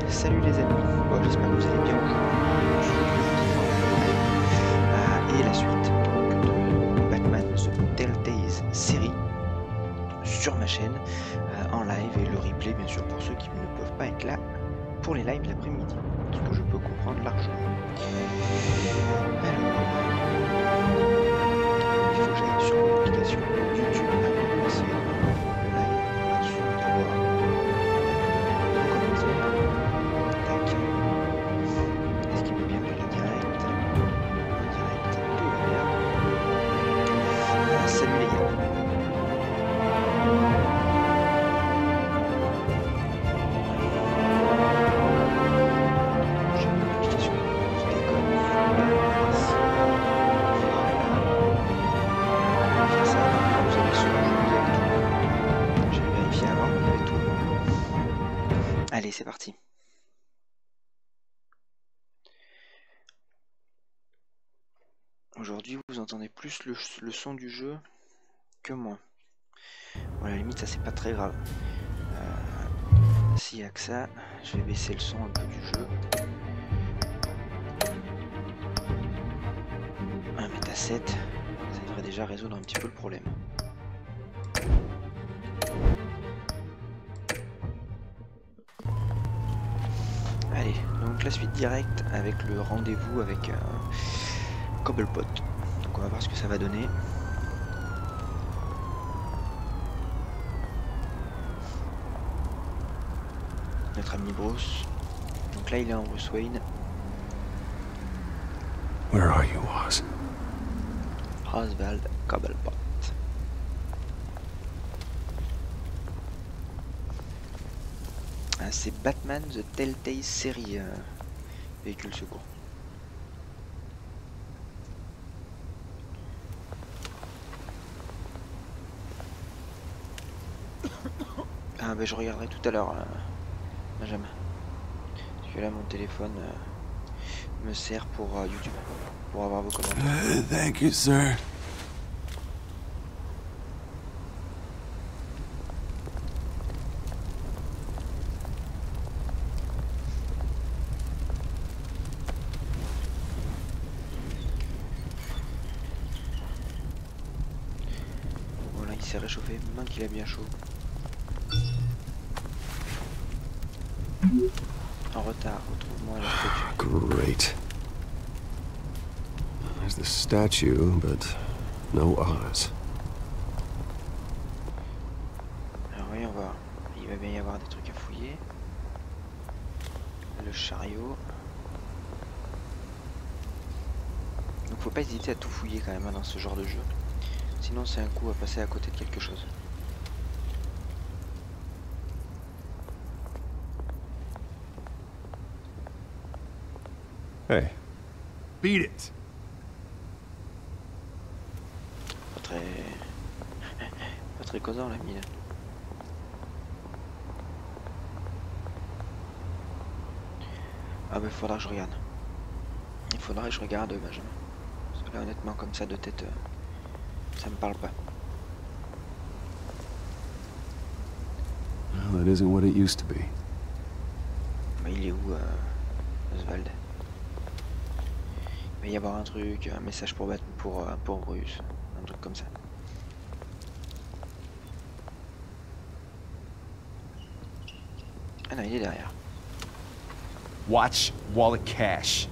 Salut les amis, bon, j'espère que vous allez bien aujourd'hui. Et la suite donc, de Batman The Telltale Series sur ma chaîne en live, et le replay bien sûr pour ceux qui ne peuvent pas être là pour les lives l'après-midi, ce que je peux comprendre largement. Alors, il faut que j'aille sur mon application YouTube pour commencer le live. Ensuite d'abord commencer. Tac. Est-ce qu'il veut bien que la direct? Direct, tout va bien. Salut les gars. Allez, c'est parti. Aujourd'hui, vous entendez plus le son du jeu que moi. Bon, à la limite, ça c'est pas très grave. S'il y a que ça, je vais baisser le son un peu du jeu. On va mettre à 7. Ça devrait déjà résoudre un petit peu le problème. Allez, donc la suite directe avec le rendez-vous avec Cobblepot. Donc on va voir ce que ça va donner. Notre ami Bruce. Donc là il est en Bruce Wayne. Where are you, Oz? Oswald Cobblepot. C'est Batman The Telltale Series, véhicule secours. Ah bah je regarderai tout à l'heure, Benjamin. Parce que là mon téléphone me sert pour YouTube, pour avoir vos commentaires. Thank you, sir. Il s'est réchauffé, maintenant qu'il a bien chaud. En retard, retrouve-moi la statue. Great. There's the statue, but no Oz. Alors oui, on va. Il va bien y avoir des trucs à fouiller. Le chariot. Donc faut pas hésiter à tout fouiller quand même dans ce genre de jeu. Sinon c'est un coup à passer à côté de quelque chose. Hey, beat it. Pas très causant l'ami là. Ah bah faudra que je regarde. Il faudra que je regarde Benjamin. Parce que là honnêtement comme ça de tête, ça me parle pas. Well, that isn't what it used to be. Bah, il est où Oswald? Il va y avoir un truc, un message pour Bruce, un truc comme ça. Ah non, il est derrière. Watch wallet cash.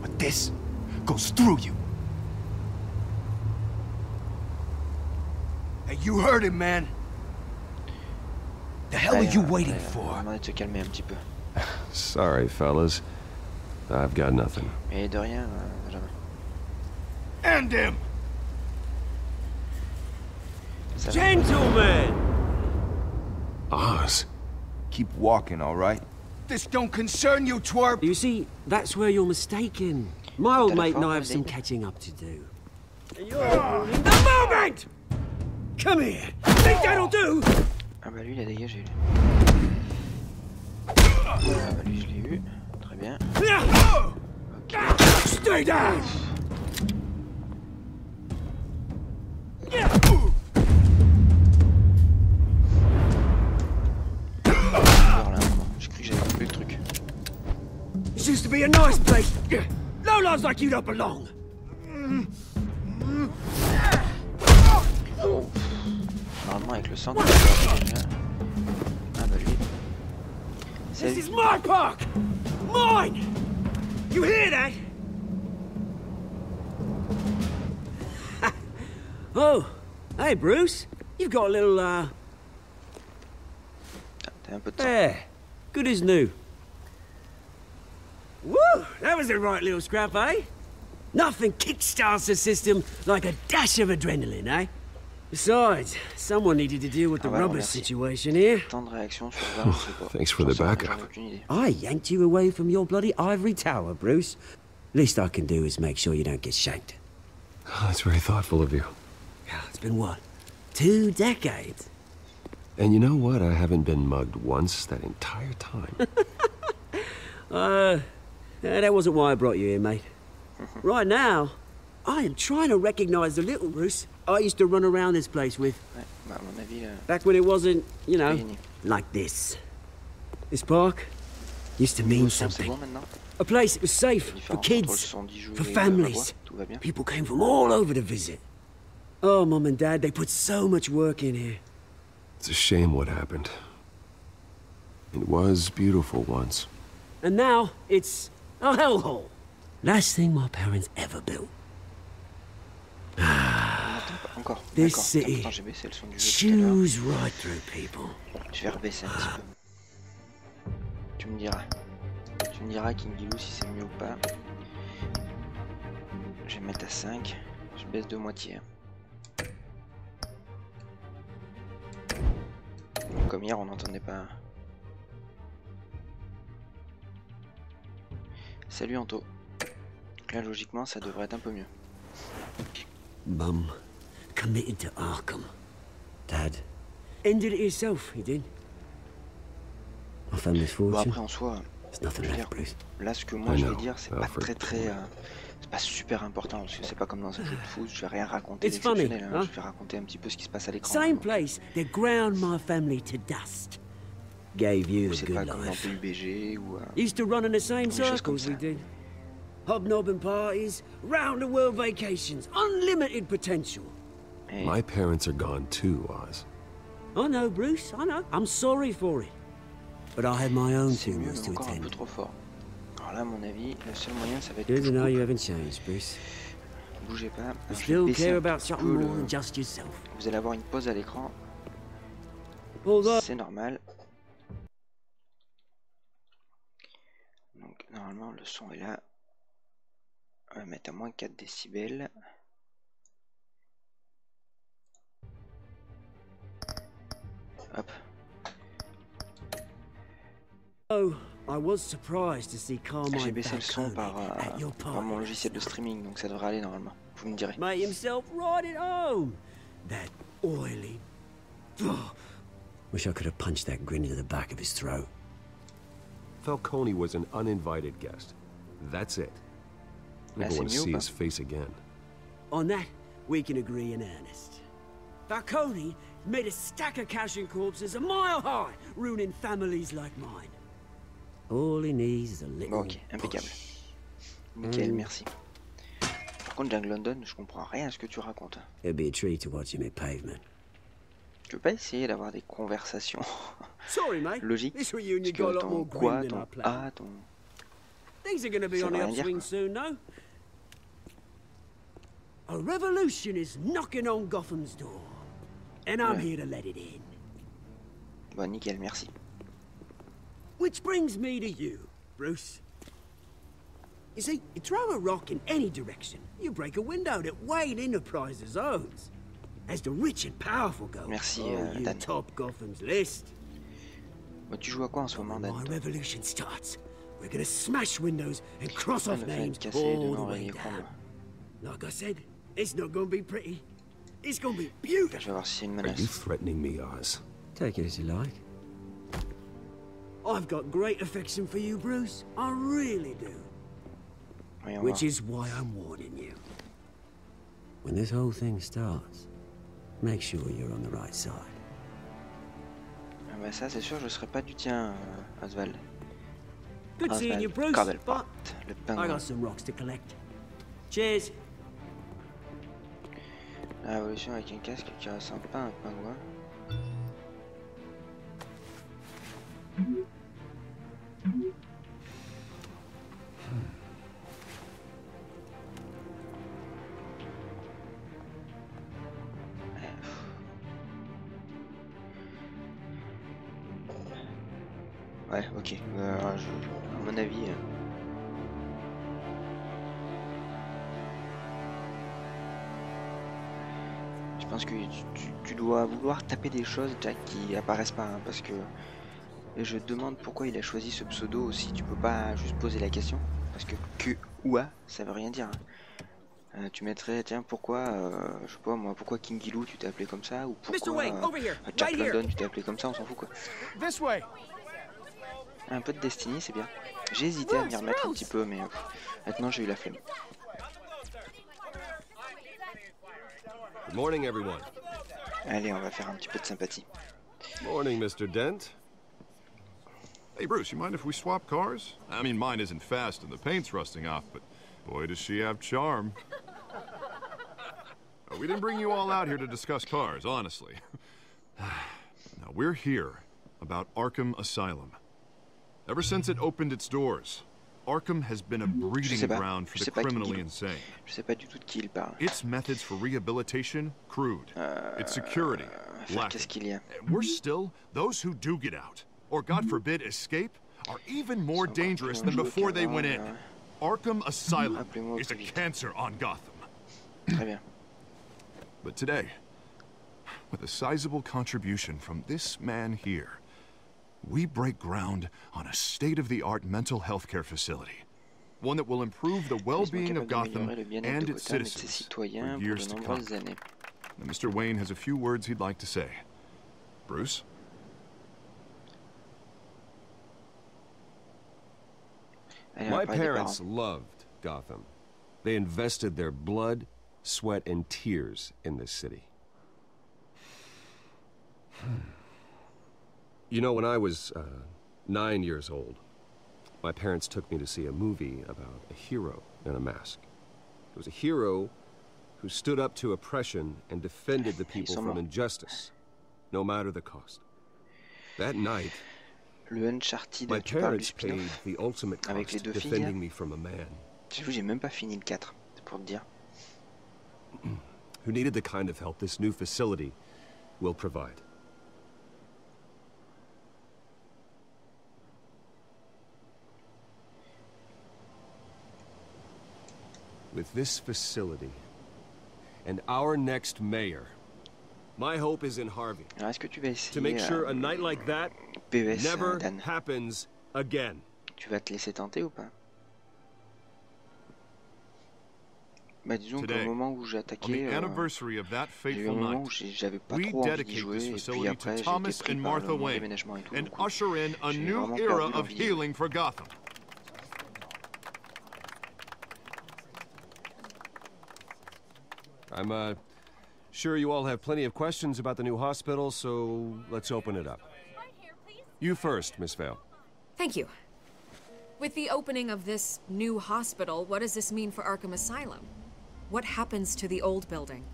But this goes through you. Hey, you heard him, man. The hell are you waiting for? On va demander de se calmer un petit peu. Sorry, fellas. I've got nothing. Mais de rien, Benjamin. End him! Gentlemen! Oz. Keep walking, all right? This don't concern you, twerp! You see, that's where you're mistaken. My old mate and I have some catching up to do. And you're ruining the moment! Come here! Think that'll do? Ah bah lui il a dégagé lui. Ah bah lui je l'ai eu. Très bien. Ok. Stay down! be a nice place. Lowlifes like you don't belong. Normalement avec le sang. Ah bah lui. This is my park! Mine! You hear that? Oh, hey Bruce. You've got a little, T'as un peu de sang. Yeah, good as new. Woo! That was a right little scrap, eh? Nothing kickstarts the system like a dash of adrenaline, eh? Besides, someone needed to deal with the rubber situation here. Tant de réactions sur 20, je sais pas. Thanks for the backup. I yanked you away from your bloody ivory tower, Bruce. Least I can do is make sure you don't get shanked. Oh, that's very thoughtful of you. It's been what? 2 decades? And you know what? I haven't been mugged once that entire time. That wasn't why I brought you here, mate. Right now, I am trying to recognize the little Bruce I used to run around this place with. Ouais, bah à mon avis, Back when it wasn't, you know, like this. This park used to mean c'est something. bon maintenant. A place that was safe for kids, for families. People came from all over to visit. Oh, Mum and Dad, they put so much work in here. It's a shame what happened. It was beautiful once. And now, it's a hellhole. Last thing my parents ever built. Encore. This city Attends, j'ai baissé le son du jeu tout à l'heure. chews right through people. Je vais rebaisser un petit peu. Tu me diras. Tu me diras, Kingilou, si c'est mieux ou pas. Je vais mettre à 5. Je baisse de moitié. Comme hier, on n'entendait pas. Salut Anto. Donc là, logiquement, ça devrait être un peu mieux. Mum committed to Arkham. Dad ended it himself, he did. My family's Bon, fortune. après, en soi, There's nothing je veux left, dire, Bruce. là, ce que moi je vais dire, c'est pas très. C'est pas super important, parce que c'est pas comme dans un jeu de foot, je vais rien raconter It's funny, d'exceptionnel, huh? Je vais raconter un petit peu ce qui se passe à l'écran. Same place that ground my family to dust. Gave you the C'est good pas comme dans life. PUBG ou. Used to run in the same Des choses comme circles we ça. did. Hobnobbing parties, round-the-world vacations, unlimited potential. Et My parents are gone too, Oz. I know, Bruce, I know. I'm sorry for it. But I had my own c'est mieux, funerals mais to encore un peu attend. trop fort. Alors là, à mon avis, le seul moyen, ça va être Good que je to know coupe. you haven't changed, Bruce. Bougez pas. You Alors, je vais still baisser care un about petit something peu more le... than just yourself. Vous allez avoir une pause à l'écran. Although C'est normal. Donc normalement le son est là. On va mettre à moins 4 décibels. Hop. I was surprised to see J'ai Carmine baissé le son at your par mon party. logiciel de streaming, donc ça devrait aller normalement. Vous me direz. Made himself right at home. That oily. Wish I could have punched that grin into the back of his throat. Falcone was an uninvited guest. That's it. Là, Never c'est want to mieux ou see pas? his face again. On that, we can agree in earnest. Falcone made a stack of cashing corpses a mile high, ruining families like mine. All he needs is a little Bon, ok, impeccable. Nickel, merci. Par contre, Jack London, je comprends rien à ce que tu racontes. It'd be a treat to watch him at pavement. Tu veux pas essayer d'avoir des conversations Sorry, mate. logiques? This reunion Parce got a que lot more ton quoi, grim than I ton planned. A, ton... Things are going to be Ça on veut the rien dire, upswing quoi. soon, no? A revolution is knocking on Gotham's door, and I'm Ouais. here to let it in. Bon, nickel, merci. Which brings me to you, Bruce. You see, you throw a rock in any direction, you break a window that Wayne Enterprises owns. As the rich and powerful go, Merci, you Dan. top Gotham's list. Bon, tu joues à quoi en ce moment, Dan? My revolution starts. We're gonna smash windows and cross Ah, off le fait names de casser all devant the le way écran, down. là. Like I said, it's not gonna be pretty. It's gonna be Je beautiful. vais voir si c'est une Are you menace. threatening me, Oz? Take it as you like. I've got great affection for you, Bruce. I really do. Voyons voir. Which is why I'm warning you. When this whole thing starts, make sure you're on the right side. Ah bah ça, c'est sûr, je serai pas du tien, Oswald. Good seeing you, Bruce. Cobblepot, But le I pingouin. got some rocks to collect. Cheers. La révolution avec un casque qui ressemble pas à un pingouin. Ouais, ok. À mon avis. Je pense que tu dois vouloir taper des choses, Jack, qui apparaissent pas, hein, parce que. Et je demande pourquoi il a choisi ce pseudo aussi. Tu peux pas juste poser la question, parce que ou a, ça veut rien dire. Hein. Tu mettrais, tiens, pourquoi, je sais pas moi, pourquoi King Gilou tu t'es appelé comme ça, ou pourquoi Jack London tu t'es appelé comme ça, on s'en fout quoi. This way. Un peu de Destiny, c'est bien. J'ai hésité à m'y remettre un petit peu, mais maintenant j'ai eu la flemme. Good morning, everyone. Allez, on va faire un petit peu de sympathie. Morning, Mr. Dent. Hey, Bruce, you mind if we swap cars? I mean, mine isn't fast and the paint's rusting off, but boy, does she have charm. We didn't bring you all out here to discuss cars, honestly. Now, we're here about Arkham Asylum. Ever since it opened its doors, Arkham has been a breeding ground for the criminally insane. Je sais pas du tout de qui il parle. Its methods for rehabilitation, crude. Its security, Qu'est-ce qu'il y a? we're still, those who do get out, or God forbid escape, are even more dangerous than before they went in. Arkham Asylum is a cancer on Gotham. Très bien. But today, with a sizable contribution from this man here, we break ground on a state-of-the-art mental health care facility. One that will improve the well-being of Gotham and its citizens for years to come. Now, Mr. Wayne has a few words he'd like to say. Bruce? My parents loved Gotham. They invested their blood, sweat, and tears in this city. You know, when I was 9 years old, my parents took me to see a movie about a hero in a mask. It was a hero who stood up to oppression and defended the people from injustice, no matter the cost. That night, Le Uncharted, my tu parles du parents paid spin-off the ultimate avec les cost deux filles. defending me from a man J'avoue, j'ai même pas fini le 4, c'est pour te dire. who needed the kind of help this new facility will provide. With this facility and our next mayor, my hope is in Harvey. Alors, est-ce que tu vas essayer To make sure a night like that PVS, never Dan? happens again. Tu vas te laisser tenter ou pas? Bah disons qu'au moment où j'ai attaqué, il y a eu un moment où j'avais pas trop envie d'y jouer, et puis après j'ai été pris par le déménagement et tout, donc j'ai vraiment perdu l'envie. I'm sure you all have plenty of questions about the new hospital, so let's open it up. You first, Miss Vale. Thank you. With the opening of this new hospital, what does this mean for Arkham Asylum? What happens to the old building?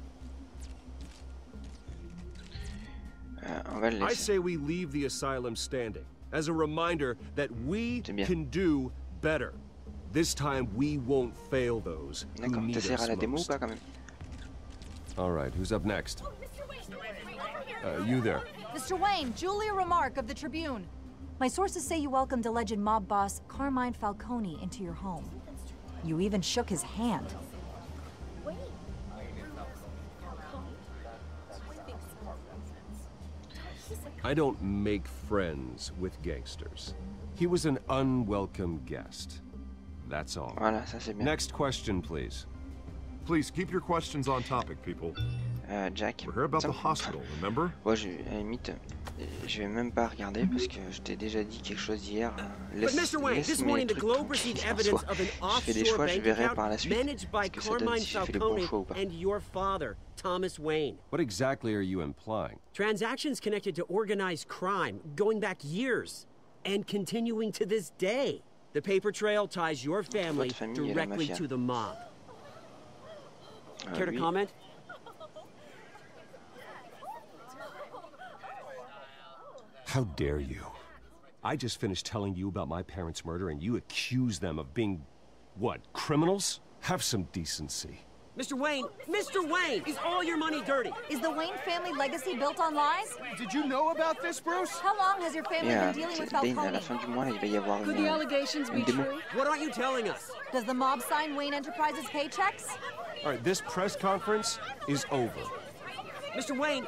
On va le I laisser. say we leave the asylum standing as a reminder that we can do better. This time we won't fail those who D'accord, need t'essaieras us la démo ou most. pas quand même? All right, who's up next? You there. Mr. Wayne, Julia Remark of the Tribune. My sources say you welcomed alleged mob boss Carmine Falcone into your home. You even shook his hand. I don't make friends with gangsters. He was an unwelcome guest. That's all. Voilà, ça c'est bien. Next question, please. Please keep your questions on topic, people. Jack. We're here about the hospital, remember? Ouais, à la limite, je vais même pas regarder parce que je t'ai déjà dit quelque chose hier. Laisse mes trucs tranquilles en soi. Je fais des choix, je verrai par la suite ce que ça donne, si je fais les bons choix ou pas. And your father, Thomas Wayne. What exactly are you implying? Transactions connected to organized crime, going back years, and continuing to this day. The paper trail ties your family famille et la directly mafia. to the mob. Care to Lui, comment? How dare you? I just finished telling you about my parents' murder and you accuse them of being, what, criminals? Have some decency. Mr. Wayne, is all your money dirty? Is the Wayne family legacy built on lies? Did you know about this, Bruce? How long has your family been dealing with Bane, à la Falcone? fin du mois, il va y avoir Could the allegations be une démo. true? What aren't you telling us? Does the mob sign Wayne Enterprises paychecks? All right, this press conference is over. Mr. Wayne!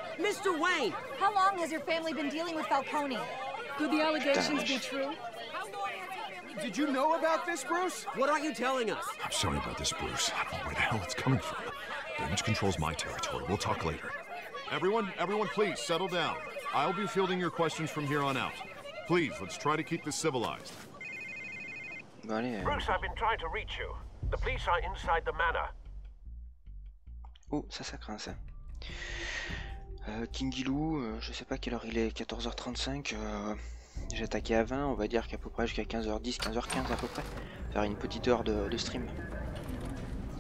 How long has your family been dealing with Falcone? Could the allegations be true? Did you know about this, Bruce? What aren't you telling us? I'm sorry about this, Bruce. I don't know where the hell it's coming from. Damage control's my territory. We'll talk later. Everyone, please, settle down. I'll be fielding your questions from here on out. Please, let's try to keep this civilized. Bon, allez, Bruce, I've been trying to reach you. The police are inside the manor. Oh, ça craint ça. Kingilou, je sais pas quelle heure il est, 14h35. J'ai attaqué à 20, on va dire qu'à peu près jusqu'à 15h10, 15h15 à peu près. Faire une petite heure de stream.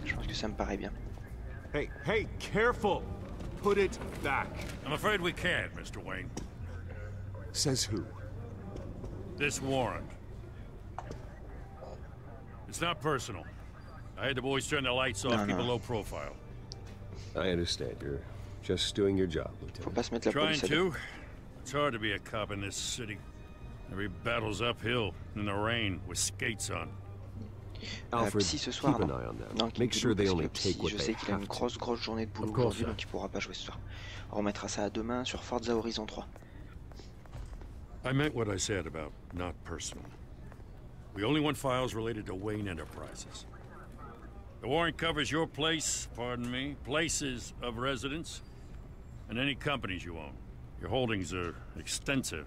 Je pense que ça me paraît bien. Hey, careful! Put it back. I'm afraid we can't, Mr. Wayne. Says who? This warrant. It's not personal. I had the boys turn the lights off, keep a low profile. I understand. You're just doing your job, Faut Lieutenant. pas se mettre la Trying police à dos. to. It's hard to be a cop in this city. Every battle's uphill, in the rain, with skates on. Alfred, Psy ce keep soir, an non. eye on them. Non, Make sure they parce only que Psy, take what je they sais qu'il a une have to. grosse journée de boulot aujourd'hui, donc il pourra pas jouer ce soir. On remettra ça à demain sur Forza Horizon 3. I meant what I said about not personal. We only want files related to Wayne Enterprises. The warrant covers your place, pardon me, places of residence, and any companies you own. Your holdings are extensive.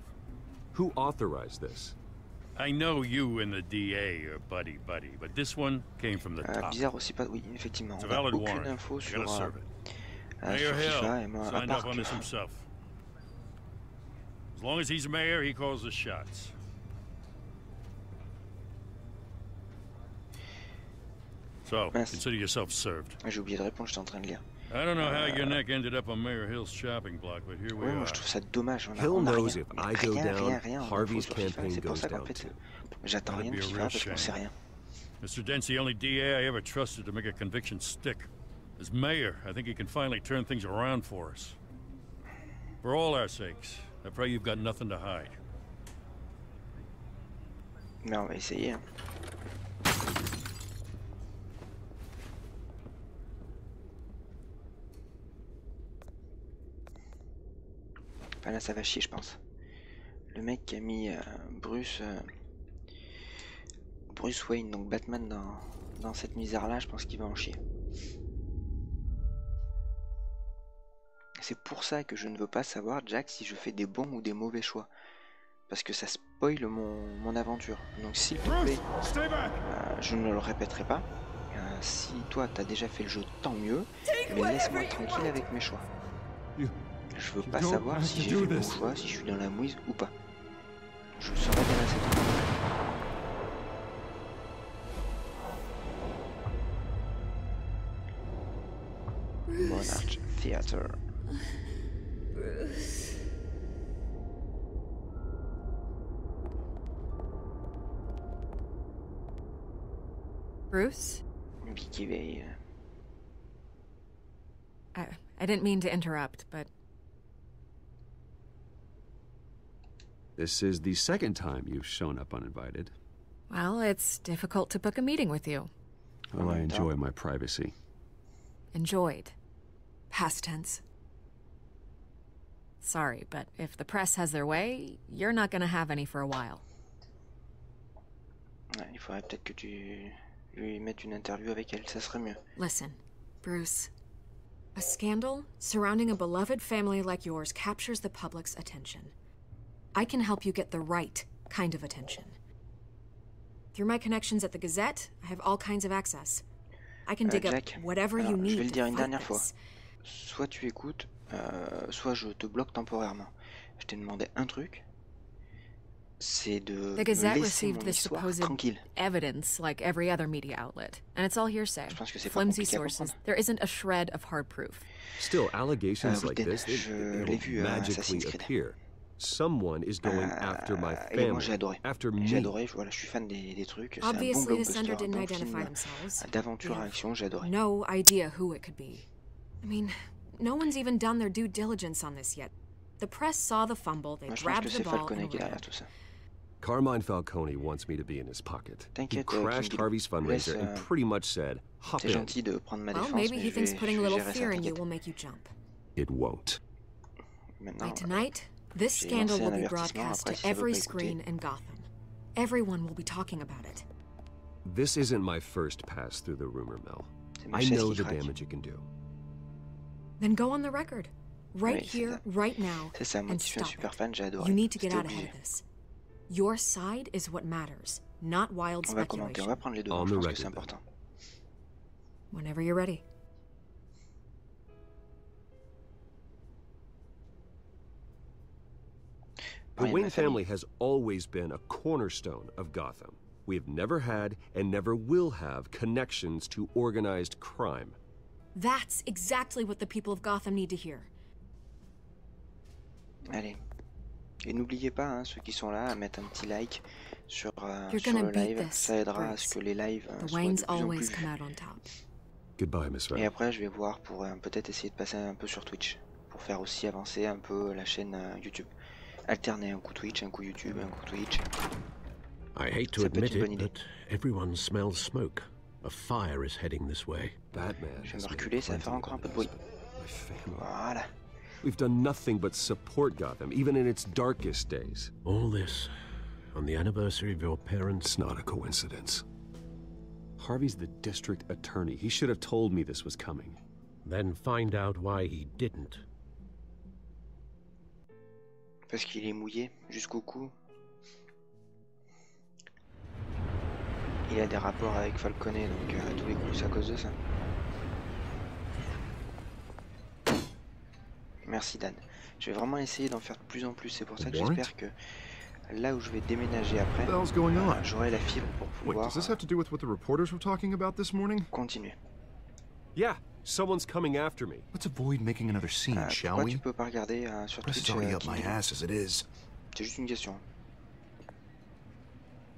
Who authorized this? I know you and the DA are buddy-buddy, but this one came from the top. Bizarre aussi pas, oui, effectivement. It's a On a valid aucune warrant. info You sur, gotta serve it. sur Mayor FIFA, et Hill moi, à signed part up on que... this himself. As long as he's mayor, he calls the shots. So, Mince. consider yourself served. J'ai oublié de répondre, j'étais en train de lire. I don't know how your neck ended up on Mayor Hill's shopping block, but here we Ouais, moi are. je trouve ça dommage. On a, Hill on a knows rien. if I go down, en info Harvey's sur FIFA. campaign C'est pour goes ça qu'en down fait, too. j'attends That'd rien de be a FIFA real parce qu'on sait shame. rien. Mr. Dent's the only DA I ever trusted to make a conviction stick. As mayor, I think he can finally turn things around for us. For all our sakes, I pray you've got nothing to hide. Mais on va essayer. Hein. Enfin, là ça va chier je pense. Le mec qui a mis Bruce Wayne, donc Batman dans cette misère là, je pense qu'il va en chier. C'est pour ça que je ne veux pas savoir, Jack, si je fais des bons ou des mauvais choix. Parce que ça spoil mon aventure. Donc s'il te plaît, je ne le répéterai pas. Si toi t'as déjà fait le jeu, tant mieux. Mais laisse-moi tranquille avec mes choix. Je veux pas savoir si j'ai fait le bon choix, si je suis dans la mouise ou pas. Je saurai bien assez tôt. Monarch Theater. Bruce? Vicky Veil. I didn't mean to interrupt, but This is the second time you've shown up uninvited. well, it's difficult to book a meeting with you. Well, I enjoy my privacy. Enjoyed. Past tense. Sorry, but if the press has their way, you're not gonna have any for a while. Ouais, il faudrait peut-être que tu lui mettes une interview avec elle, ça serait mieux. Listen, Bruce. A scandal surrounding a beloved family like yours captures the public's attention. I can help you get the right kind of attention. Through my connections at the Gazette, I have all kinds of access. I can dig Jack, up whatever you alors, je vais le need dire to une fight dernière fois. this. Soit tu écoutes, soit je te bloque temporairement. Je t'ai demandé un truc. c'est de The Gazette laisser received mon this histoire supposed tranquille. evidence like every other media outlet, and it's all hearsay. Je pense que c'est pas Flimsy compliqué à sources. comprendre. There isn't a shred of hard proof. Still, allegations like Wooden, this, they je don't l'ai vu, magically Assassin's Creed. appear. Someone is going after my Et moi family, j'ai adoré. after J'ai me. adoré, voilà, je suis fan des trucs. C'est un bon Obviously, the blockbuster, sender un didn't bon identify film themselves. d'aventure They action, j'ai adoré. No idea who it could be. I mean, no one's even done their due diligence on this yet. The press saw the fumble, they Moi je pense grabbed que the c'est ball Falcone and qui est derrière ran. tout ça. Carmine Falcone wants me to be in his pocket. He T'inquiète, crashed King Harvey's fundraiser laisse, and pretty much said, hop C'est in. gentil de prendre ma Well, défense, maybe mais he je thinks vais putting a little gérer ça, fear in you t'inquiète. will make you jump. It won't. Maintenant, By tonight, this j'ai scandal lancé will un be avertissement, broadcast après, to si ça veut every pas écouter. screen in Gotham. Everyone will be talking about it. This isn't my first pass through the rumor mill. c'est ma I chaise know qui the craque. damage it can do. Then go on the record. Right Oui, c'est here, ça. right now, C'est ça, moi and qui suis un stop super it. fan, j'ai adoré. You need to get C'était out ahead obligé. of this. Your side is what matters, not wild On va commenter, on speculation. va prendre les devants, On je the pense que c'est record, important. Whenever you're ready. The Parler de Wayne ma famille. family has always been a cornerstone of Gotham. We have never had and never will have connections to organized crime. That's exactly what the people of Gotham need to hear. Allez. Et n'oubliez pas, hein, ceux qui sont là, à mettre un petit like sur, You're sur gonna le beat live. this, Ça aidera à ce Bruce. que les lives The soient de Waynes plus en always plus come vus. out on top. Goodbye, Miss Et Ray. après, je vais voir pour peut-être essayer de passer un peu sur Twitch. Pour faire aussi avancer un peu la chaîne YouTube. Alterner un coup Twitch, un coup YouTube, un coup Twitch. I hate to Ça peut être admit une bonne it, idée. but everyone smells smoke. A fire is heading this way. Batman Je vais has me made reculer, ça va plenty faire of encore un peu de bruit. investment. My family. Voilà. We've done nothing but support Gotham, even in its darkest days. All this on the anniversary of your parents' It's not a coincidence. Harvey's the district attorney. He should have told me this was coming. Then find out why he didn't. Parce qu'il est mouillé jusqu'au cou. Il a des rapports avec Falcone, donc à tous les coups, c'est à cause de ça. Merci Dan. Je vais vraiment essayer d'en faire de plus en plus. C'est pour ça que Warrant? j'espère que là où je vais déménager après, What the hell's going on? j'aurai la fibre pour Wait, pouvoir does this have to do with what the reporters were talking about this morning? continuer. Yeah, someone's coming after me. Let's avoid making another scene, shall Pourquoi we? tu peux pas regarder sur Press is Twitch already up King my Louis? ass as it is. C'est juste une question.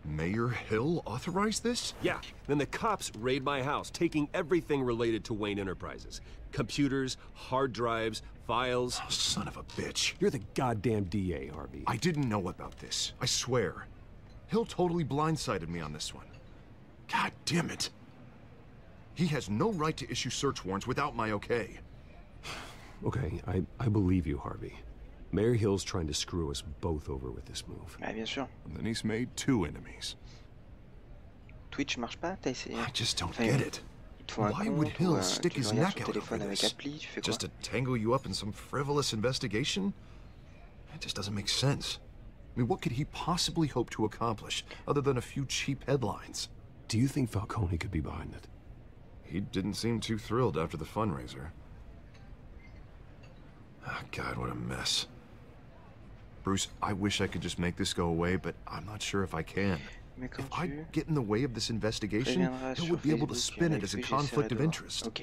Mayor Hill authorized this? Yeah, then the cops raid my house, taking everything related to Wayne Enterprises. Computers, hard drives, files. Oh, son of a bitch. You're the goddamn DA, Harvey. I didn't know about this. I swear. Hill totally blindsided me on this one. God damn it. He has no right to issue search warrants without my okay. Okay, I believe you, Harvey. Mayor Hill's trying to screw us both over with this move. Bah bien sûr. And then he's made two enemies. Twitch marche pas, t'as essayé? I just don't Enfin, get it. Il te faut un Why compte would ou Hill stick tu his regardes neck sur out téléphone over avec this? appli, tu fais quoi? Just to tangle you up in some frivolous investigation? It just doesn't make sense. I mean, what could he possibly hope to accomplish other than a few cheap headlines? Do you think Falcone could be behind it? He didn't seem too thrilled after the fundraiser. Oh, God, what a mess. Bruce, I wish I could just make this go away, but I'm not sure if I can. Mais quand If I tu get in the way of this investigation, préviendras Hill sur would be able to Facebook spin it avec as a lui, j'essaierai conflict de of voir. interest. Ok,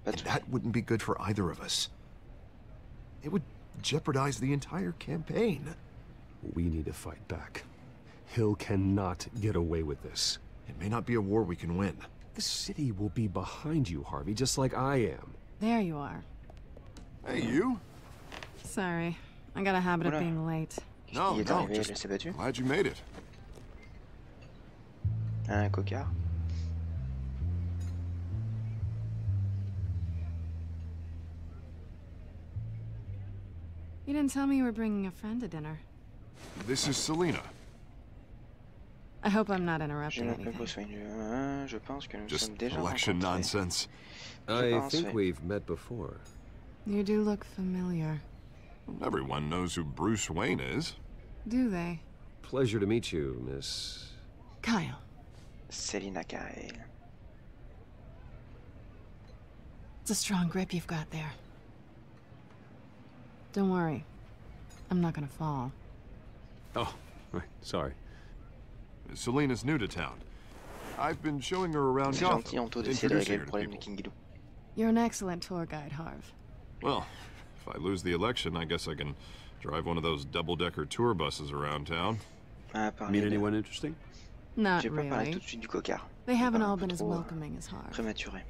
pas de And soucis. that wouldn't be good for either of us. It would jeopardize the entire campaign. We need to fight back. Hill cannot get away with this. It may not be a war we can win. The city will be behind you, Harvey, just like I am. There you are. Hey, you? Sorry. I got a habit of Voilà. being late. Il est arrivé, elle s'est battue. glad you made it. Un cocard. You didn't tell me you were bringing a friend to dinner. This is Selena. I hope I'm not Je interrupting m'appelle anything. Bruce Wayne. Je pense que nous Just sommes déjà election rencontrés. nonsense. I pense, think oui. we've met before. You do look familiar. Everyone knows who Bruce Wayne is. Do they? Pleasure to meet you, Miss... Kyle. Selina Kyle. It's a strong grip you've got there. Don't worry. I'm not gonna fall. Oh, Right, sorry. Selena's new to town. I've been showing her around C'est gentil, Anto, d'essayer de régler le problème de people. Kingilou. You're an excellent tour guide, Harv. Well, if I lose the election, I guess I can drive one of those double-decker tour buses around town. Ah, Meet anyone interesting? Not J'ai pas parlé really. tout de suite du cocard. They haven't Pas all un peu been as trop, welcoming as Harv. prématuré.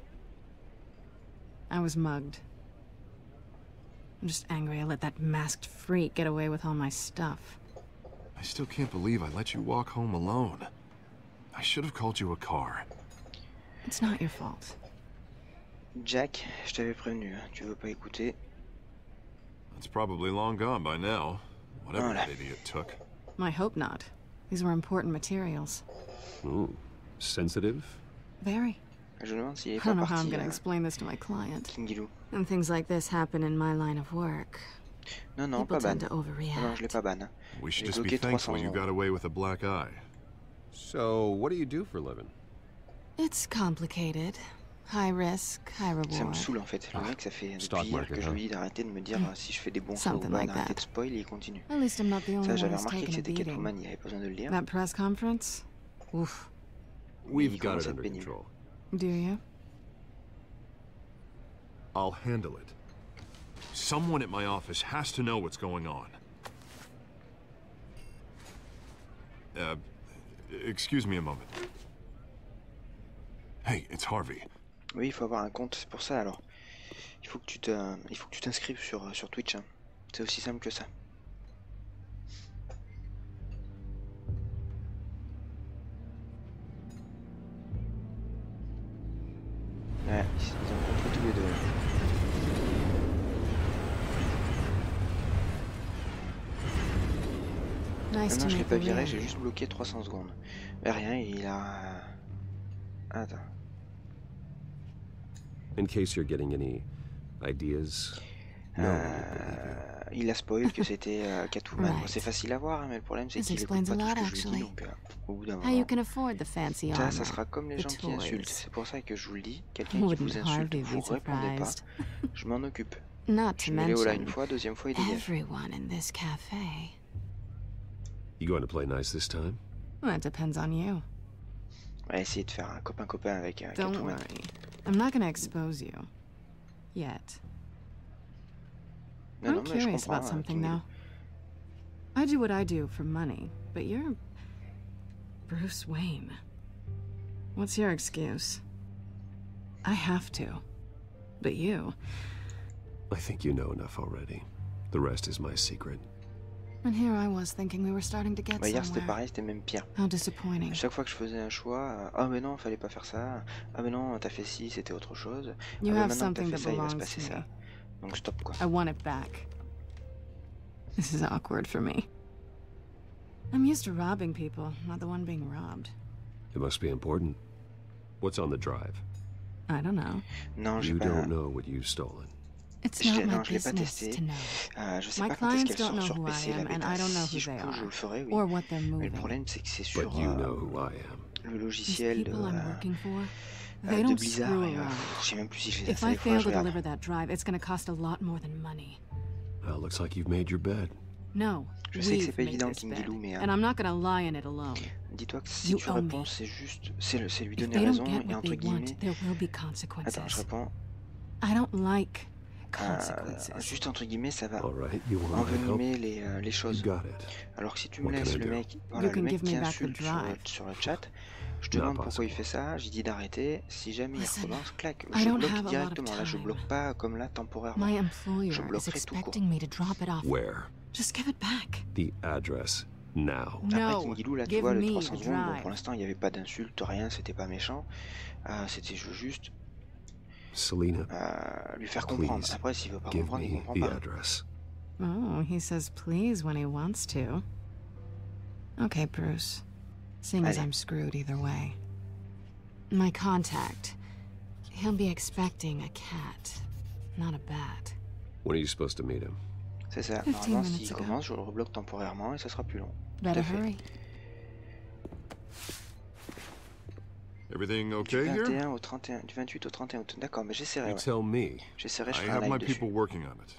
I was mugged. I'm just angry I let that masked freak get away with all my stuff. I still can't believe I let you walk home alone. I should have called you a car. It's not your fault. Jack, je t'avais prévenu, hein, tu veux pas écouter. It's probably long gone by now. Whatever that idiot took. I hope not. These were important materials. Ooh, sensitive? Very. Je me demande s'il est I pas don't know how I'm parti, going to explain this to my client. Kingilou. And things like this happen in my line of work. Non, non, People pas ban. tend to overreact. Non, je l'ai pas ban. Hein. We should J'ai just be bloqué thankful 300 you got euros. away with a black eye. So, what do you do for a living? It's complicated. High risk, high Ça me reward. saoule en fait. Le mec, ça fait Stock depuis hier market, que je huh? lui dis d'arrêter de me dire si je fais des bons choix ou Something pas, like d'arrêter that. de spoil et il continue. At least I'm not the only Ça, one j'avais who's remarqué que taken a c'était beating. Catwoman, il avait pas besoin de le lire. That press conference? Oof. We've Il got commence it à être under pénible. control. Do you? I'll handle it. Someone at my office has to know what's going on. Excuse me a moment. Hey, it's Harvey. Oui, il faut avoir un compte, c'est pour ça alors. Il faut que tu t'inscrives sur Twitch. Hein. C'est aussi simple que ça. Ouais, ils ont compris tous les deux. Nice Non, to je l'ai meet pas the viré, real j'ai you. juste bloqué 300 secondes. Mais rien, il a... Attends. In case you're getting any ideas. No, I believe Il a spoil que c'était Catwoman. Bon, Right. c'est facile à voir, hein, mais le problème c'est This qu'il écoute explains pas a tout lot, ce que je lui dis, actually. donc au bout d'un How you moment... can afford the fancy Ça, armor, ça sera comme les the gens qui insultent. toys. C'est pour ça que je vous le dis. Quelqu'un qui Wouldn't vous insulte, Harvey vous be répondez pas. surprised? Je m'en occupe. Not Je to mets Léo là une mention, fois, deuxième fois il dégage. everyone in this cafe. You going to play nice this time? Well, it depends on you. On va essayer de faire un copain-copain avec Don't Catwoman. worry. I'm not gonna expose you. Yet. Non, non, I'm mais je curious comprends. about something Kingilou. now. I do what I do for money, but you're Bruce Wayne. What's your excuse? I have to. But you. I think you know enough already. The rest is my secret. And here I was thinking we were starting to get Bah, hier c'était somewhere. pareil, c'était même pire. How disappointing. Chaque fois que je faisais un choix, ah mais non, fallait pas faire ça. Ah mais non, t'as fait ci, c'était autre chose. You Ah have mais maintenant que t'as something fait that ça, il va se belongs passer to ça. me. Donc stop quoi. I want it back. This is awkward for me. I'm used to robbing people, not the one being robbed. It must be important. What's on the drive? I don't know. Non, j'ai You pas... don't know what you've stolen. It's Je not l'ai- my non, je l'ai pas business testé. to know. Je sais My pas quand est-ce clients qu'elle don't sort know sur who I PC la am, and bêta. I don't know Si who je they peux, je are, le ferai, oui. or what they're Mais le moving. problème c'est que c'est sur But you know who I am. le These logiciel de, people I'm working for, de they don't Blizzard. screw Et, around. je sais même plus si je les ai If installés, I il faudra fail que je to regarde. deliver that drive, it's going to cost a lot more than money. Well, looks like you've made your bed. No, Je sais que c'est we've pas made évident, this bed, Kingilou, mais and I'm not going to lie in it alone. dis-toi que si You tu owe me. réponds, c'est juste, c'est lui If donner they don't raison get et what entre they guillemets. want, there will be Attends, je consequences. réponds. I don't like consequences. Juste entre guillemets, ça va All right, you want my help? envenimer les You choses. got it. Alors que si tu me What can laisses I le do? mec, voilà, You le can mec give qui me back the insulte drive. sur le chat, je te Not demande pourquoi il possible. fait ça, j'ai dit d'arrêter, si jamais il Listen, recommence, clac, I je don't bloque have a lot of directement, là je time. bloque pas comme là temporairement. My employer Je is bloquerai tout court. expecting me to drop it off. Where? Just give it back. The address now. Après No, Kingilou, là tu give vois le me 300 the secondes, bon, drive. pour l'instant il n'y avait pas d'insulte, rien, c'était pas méchant, c'était juste Selena, lui faire comprendre. please, Après s'il veut pas give comprendre, il me comprend the pas. address. Oh, he says please when he wants to. Okay, Bruce. Seeing as Allez. I'm screwed either way. My contact. He'll be expecting a cat, not a bat. When are you supposed to meet him? C'est ça, 15 normalement minutes s'il ago. commence, je le rebloque temporairement et ça sera plus long. Tout Better à fait. hurry. Everything Du okay here? 21 au 31, du 28 au 31 août. D'accord, mais j'essaierai. You Ouais. tell me. J'essaierai, je I ferai un have my live dessus. people working on it.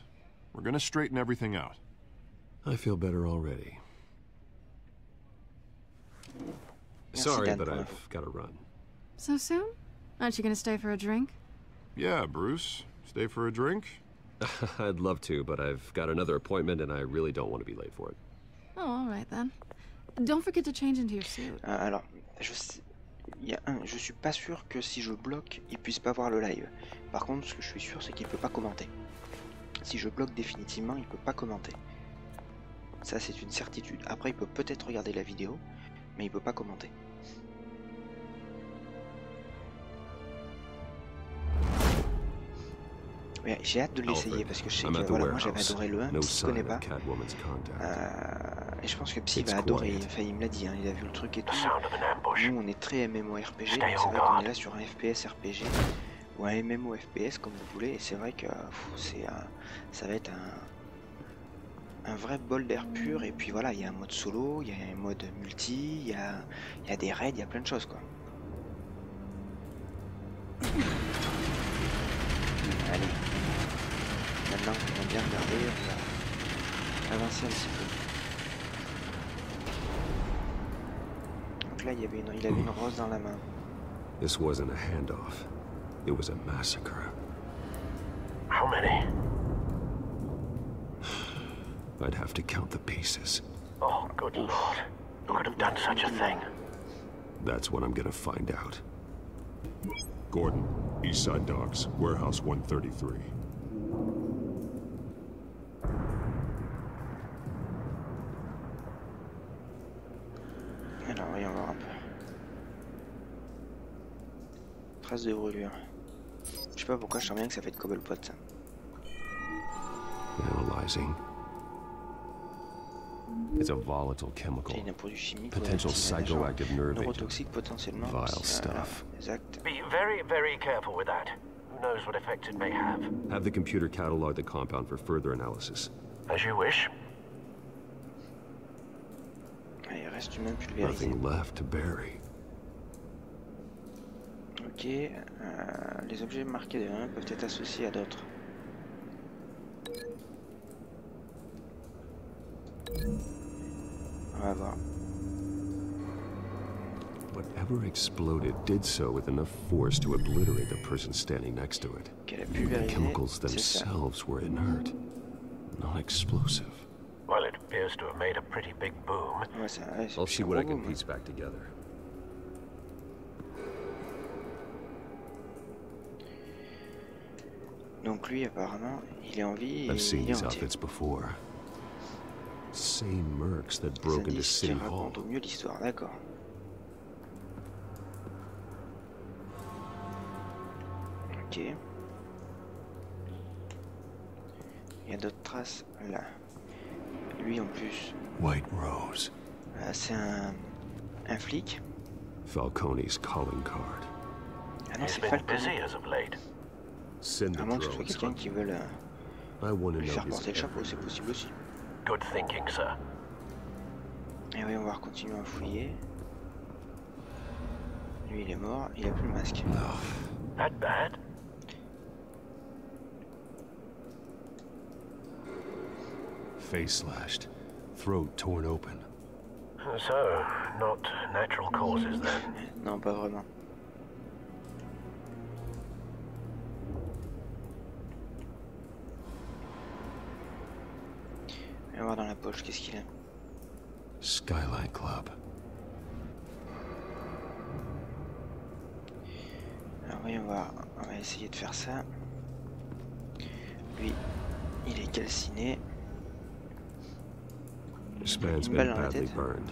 We're gonna straighten everything out. I feel better already. Sorry, Dan, but pour I've l'info. got to run. So soon? Aren't you gonna stay for a drink? Yeah, Bruce. Stay for a drink? I'd love to, but I've got another appointment and I really don't want to be late for it. Oh, all right then. Don't forget to change into your suit. Alors, je suis pas sûr que si je bloque, il puisse pas voir le live. Par contre, ce que je suis sûr, c'est qu'il peut pas commenter. Si je bloque définitivement, il peut pas commenter. Ça, c'est une certitude. Après, il peut peut-être regarder la vidéo, mais il peut pas commenter. Ouais, j'ai hâte de l'essayer parce que je sais que voilà, moi j'avais adoré le 1, Psy ne connaît pas. Et je pense que Psy va adorer, enfin il me l'a dit, hein, il a vu le truc et tout. Nous on est très MMORPG, donc c'est vrai qu'on est là sur un FPS RPG, ou un MMO FPS comme vous voulez, et c'est vrai que ça va être un vrai bol d'air pur, et puis voilà, il y a un mode solo, il y a un mode multi, il y a des raids, il y a plein de choses quoi. Allez. Maintenant qu'on a bien regardé, on va avancer un petit peu. Donc là, il avait une rose dans la main. This wasn't a handoff. It was a massacre. How many? I'd have to count the pieces. Oh, good lord. Who could have done such a thing? That's what I'm gonna find out. Gordon, Eastside Docks, Warehouse 133. Alors, voyons voir un peu. Traces de brûlure. Je sais pas pourquoi, je sens bien que ça fait de Cobblepot ça. Analyzing. It's a volatile chemical. C'est un produit chimique. Potential psychoactive nerve agent. Neurotoxique potentiellement. Vile stuff. Exact. Be very, very careful with that. Who knows what effects it may have? Have the computer catalog the compound for further analysis. As you wish. Il reste humain pulvérisé. Nothing left to bury. Ok, les objets marqués de 1 peuvent être associés à d'autres. On va voir. Whatever exploded did so with enough force to obliterate the person standing next to it. The chemicals themselves were inert, not explosive. Well, it appears to have made a pretty big boom. I'll see what I can piece back together. Donc lui, apparemment, il est en vie et I've seen il est these entier. outfits before. Same mercs that broke into City Hall. Raconte au mieux l'histoire, d'accord. Ok. Il y a d'autres traces là. Lui en plus. White Rose. C'est un flic. Falcone's calling card. Ah non, He's c'est been Falcone. busy as of late. Send À the moins que ce soit drones. quelqu'un qui veut I want to lui know faire his porter le chapeau, every c'est possible aussi. Good thinking, sir. Et oui, on va continuer à fouiller. Lui, il est mort, il a plus le masque. That bad? face slashed, throat torn open. So, not natural causes then? Non, pas vraiment. On va voir dans la poche, qu'est-ce qu'il a. Skyline Club. Alors voyons voir, on va essayer de faire ça. Lui, il est calciné. This man's Une been balle dans la badly tête. burned,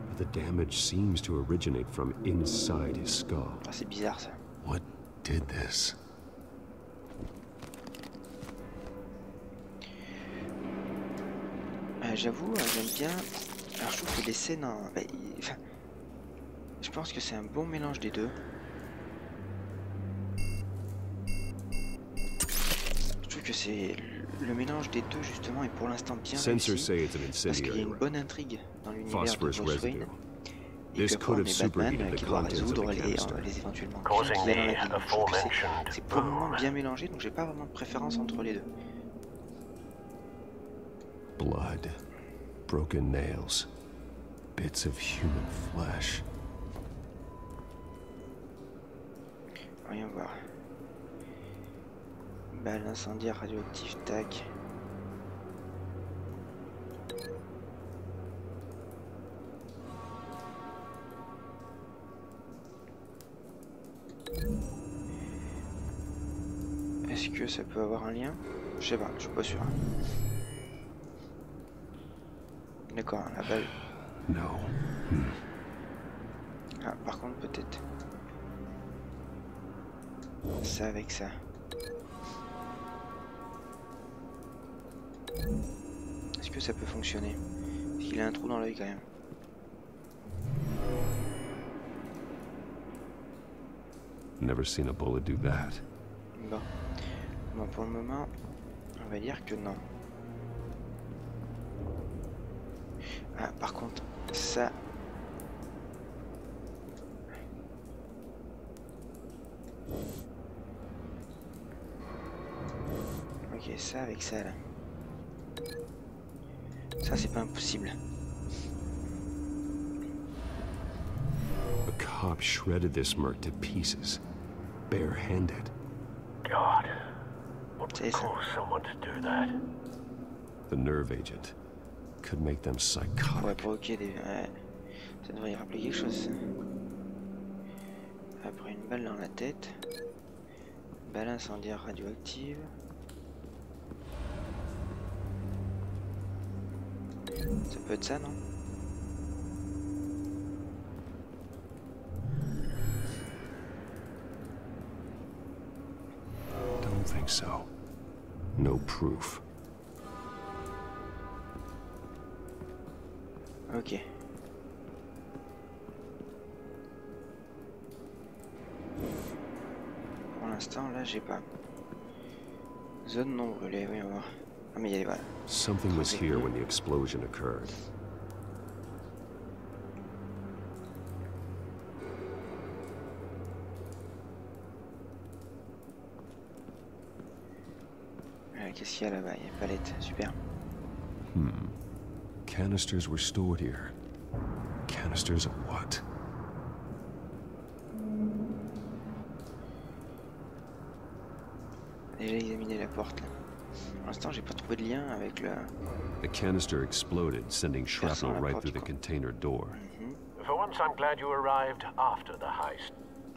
but the damage seems to originate from inside his skull. Ah, c'est bizarre ça. What did this? J'avoue, j'aime bien. Alors je trouve que les scènes, enfin, je pense que c'est un bon mélange des deux. Je trouve que c'est le mélange des deux justement est pour l'instant bien Sensors réussi. say it's an Parce qu'il y a incendiary une bonne intrigue dans l'univers de phosphorus Bruce residue. Wayne. Et This puis could après, have on est Batman superheated the qui doit contents of résoudre the canister. les éventuellement Causing crimes qu'il y a dans la the ville. Donc, je trouve que aforementioned c'est pour le moment boom. bien mélangé, donc j'ai pas vraiment de préférence entre les deux. Blood, broken nails, bits of human flesh. Voyons voir. Balle incendiaire radioactive, tac. Est-ce que ça peut avoir un lien? Je sais pas, je suis pas sûr. D'accord, la balle. No. Ah, par contre, peut-être. Ça avec ça. Est-ce que ça peut fonctionner? Parce qu'il a un trou dans l'œil quand même. Never seen a bullet do that. Bon. Bon, pour le moment, on va dire que non. Ah, par contre, ça... Ok, ça avec ça là. Ça c'est pas impossible. A cop shredded this merc to pieces, barehanded. God, what would cause someone to do that? The nerve agent could make them psychotic. Pourrait provoquer des... Ouais. Ça devrait y rappeler quelque chose. Après une balle dans la tête. Balle incendiaire radioactive. Ça peut être ça, non? Don't think so. No proof. Ok. Pour l'instant, là, j'ai pas. Zone non brûlée, oui, on va voir. Ah, mais il y a des balles. Something was here when the explosion occurred. Qu'est-ce qu'il y a là-bas? Il y a une palette, super. Canisters were stored here. Canisters of what? Déjà examiner la porte là. Pour l'instant, j'ai pas trouvé de lien avec le... The canister exploded, sending shrapnel right through the container door. For once, I'm glad you arrived after the heist.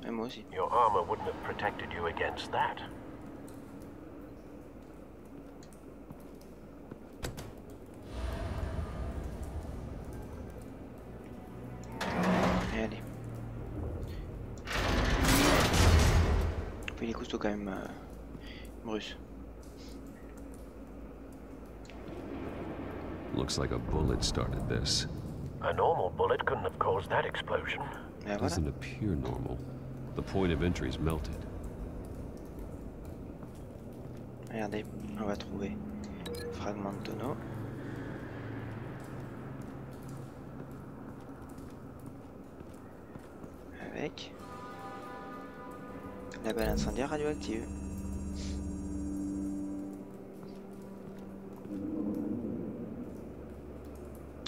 Et moi aussi. Your armor wouldn't have protected you against that. Et allez. Puis il est costaud quand même, Bruce. Looks like a bullet started this. A normal bullet couldn't have caused that explosion. Voilà. Doesn't appear normal. The point of entry's melted. Regardez, on va trouver fragment de tonneau. Avec la balle incendiaire radioactive.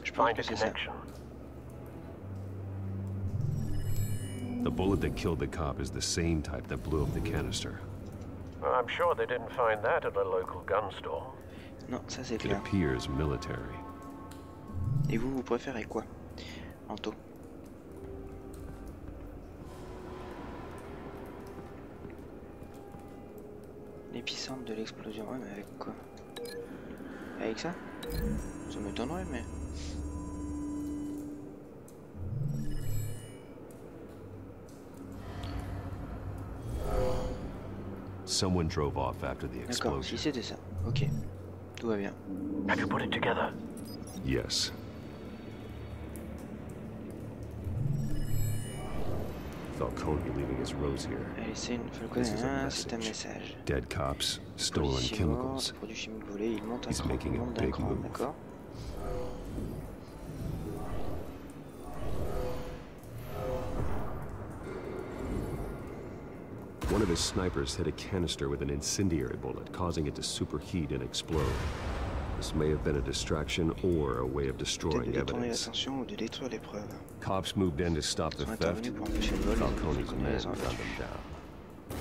Je pense que c'est ça. The bullet that killed the cop is the same type that blew up the canister. I'm sure they didn't find that at a local gun store. Non, ça c'est It clair. appears military. Et vous, vous préférez quoi? Manteau. L'épicentre de l'explosion, ouais, mais avec quoi? Avec ça? Ça m'étonnerait, mais... Someone drove off after the D'accord, si explosion. c'était ça. Ok. Tout va bien. Have you put it together? Yes. Falcone leaving his rose here. Allez, c'est une... This is a Ah, c'est un message. message. Dead cops, stolen Policier mort, chemicals. produits chimiques volés, il monte un He's cran, making il a monte d'un big cran, move. d'accord. One of his snipers hit a canister with an incendiary bullet, causing it to superheat and explode. This may have been a distraction or a way of destroying Peut-être de détourner evidence. l'attention ou de détruire les preuves. Cops moved in to stop the Ils sont intervenus theft. pour empêcher le vol, les Falcone's autres men les ont gunned abattus. them down.